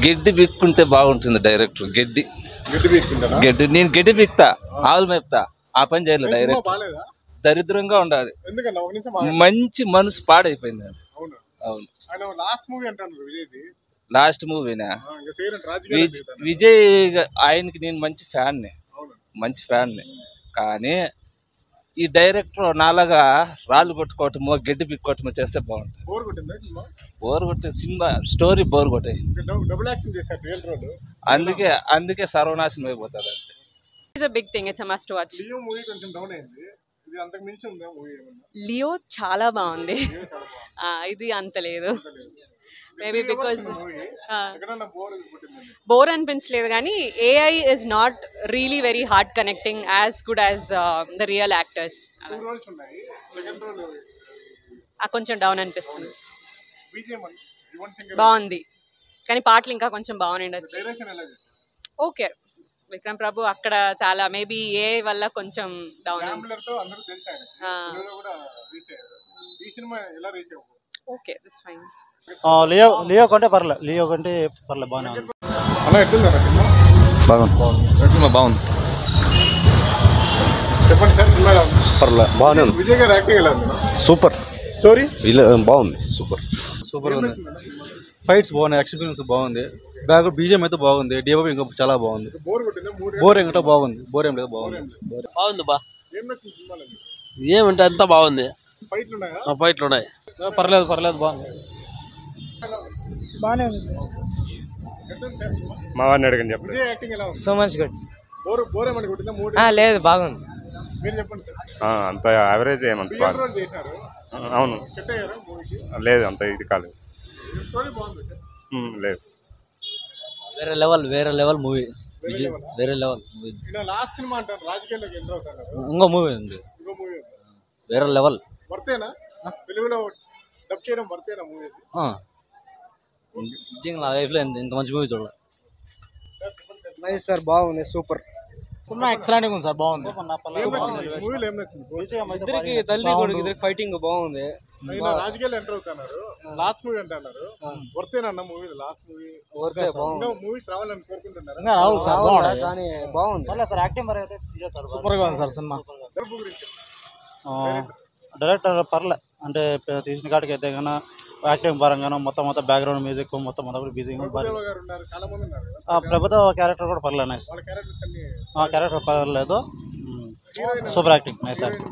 గడ్డి బిక్కుంటే బాగుంటుంది డైరెక్టర్. గడ్డి గడ్డి నేను గడ్డి బిక్తా, ఆవులు మేపుతా, ఆ పని చేయలేదు డైరెక్టర్. దరిద్రంగా ఉండాలి, మంచి మనసు పాడైపోయింది. అవును, లాస్ట్ మూవీనా విజయ్ ఆయనకి నేను మంచి ఫ్యాన్ని. కానీ ఈ డైరెక్టర్ నాలాగా రాళ్ళు కొట్టుకోవటమో గడ్డి పిక్కోవటమో చేస్తే బాగుంటుంది. బోర్ కొట్టే సినిమా స్టోరీ బోర్ కొట్టాయి, అందుకే సర్వనాశనం అయిపోతాడు అంతే. It's a big thing. It's a must watch. Leo చాలా బాగుంది, ఇది అంత లేదు. మేబీ బికాస్ బోర్ అనిపించలేదు, కానీ AI is not really very hard connecting as good as the real actors. కొంచెం డౌన్ అనిపిస్తుంది. బాగుంది, కానీ పాటలు ఇంకా కొంచెం బాగుండొచ్చు. ఓకే, విక్రమ్ ప్రభు అక్కడ చాలా మేబీ ఏ వల్ల కొంచెం down. Okay, this fine. Leo కంటే పర్లే బాగానే ఉంది. బాగుంది, బాగానే ఉంది. సూపర్ స్టోరీ బాగుంది, సూపర్ ఉంది. ఫైట్స్ బాగున్నాయి, యాక్షన్ ఫిల్మ్స్ బాగుంది, బ్యాక్ బీజం అయితే బాగుంది, డిఓపి ఇంకా చాలా బాగుంది. బోర్ ఇంకా బాగుంది, బోర్ ఏం లేదు, బాగుంది. ఏమంటే అంతా బాగుంది, ఫైట్లు ఉన్నాయి. పర్లేదు బాగుంది, బాగానే ఉంది. మా వాడిని అడగని చెప్పండి. So much good. లేదు, బాగుంది. అంత యావరేజ్ ఏమంత. అవును, లేదు అంత ఇది కాలేదు, లేదు. వేరే లెవెల్ మూవీ, వేరే లెవెల్ మూవీ. ఇంకో మూవీ ఉంది, వేరే లెవెల్. నిజంగా లైఫ్ లో ఇంత మంచి మూవీ చూడాలి. నైస్ సార్, బాగుంది, సూపర్. సినిమా ఎక్సలెంట్ ఉంది సార్, బాగుంది. ఇద్దరికి తల్లి కొడుకు ఇద్దరికి ఫైటింగ్ బాగుంది. రాజకీయాలు ఎంటర్ అవుతున్నారు, లాస్ట్ మూవీ అంటున్నారు. వర్తేనన్న మూవీ, లాస్ట్ మూవీ మూవీస్ రావాలని కోరుకుంటున్నారు, కానీ బాగుంది. సూపర్ గా ఉంది సార్ సినిమా. డైరెక్టర్ పర్లే, అంటే తీసిన కాడికి అయితే కన్నా యాక్టింగ్ పరంగానో మొత్తం బ్యాక్గ్రౌండ్ మ్యూజిక్ మొత్తం బిజీ. ప్రభుత్వ క్యారెక్టర్ కూడా పర్లేదు, నైస్. క్యారెక్టర్ పర్లేదు, సూపర్ యాక్టింగ్, నైస్ యాక్టింగ్.